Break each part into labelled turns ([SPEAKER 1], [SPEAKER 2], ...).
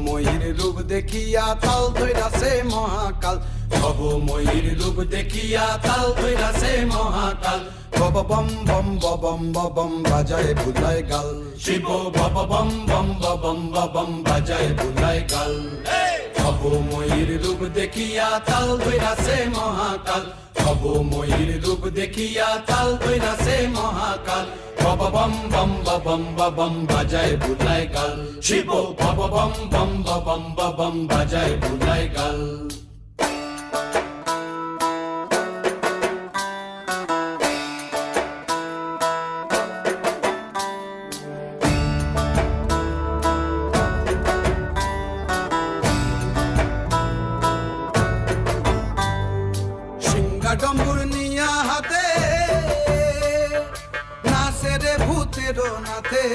[SPEAKER 1] ময়ূর রূপ দেখিয়া তাল ধইরাছে মহাকাল, ভব ময়ূর রূপ দেখিয়া তাল ধইরাছে মহাকাল। বব বম বম বম বম বাজায় বুলায় গাল, শিব বব বম বম বম বম বাজায় বুলায় গাল। ভব ময়ূর রূপ দেখিয়া তাল ধইরাছে মহাকাল, ভব ময়ূর রূপ দেখিয়া তাল ধইরাছে মহাকাল। বব বম বম বম বম বাজায় বুলায় গাল, শিব বব বম বম বম বাজায় বুলায় গাল। ডম্বুর নিয়া হাতে নাচে রে ভূতের নাথে,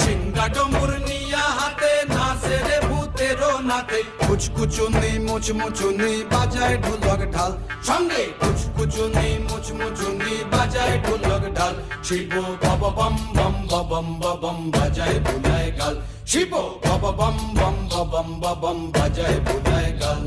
[SPEAKER 1] সিংহা ডম্বুর নিয়া হাতে নাচে রে ভূতের নাথে। কুচকুচুনি মুচমুচুনি বাজায় ঢোলক ঢাল, সঙ্গে কুচকুচুনি মুচমুচুনি বাজায় ঢোলক ঢাল। শিব বব বম বম বম বাজায় বুলায় গাল, শিব বব বম বম বম বাজায় বুলায় গাল।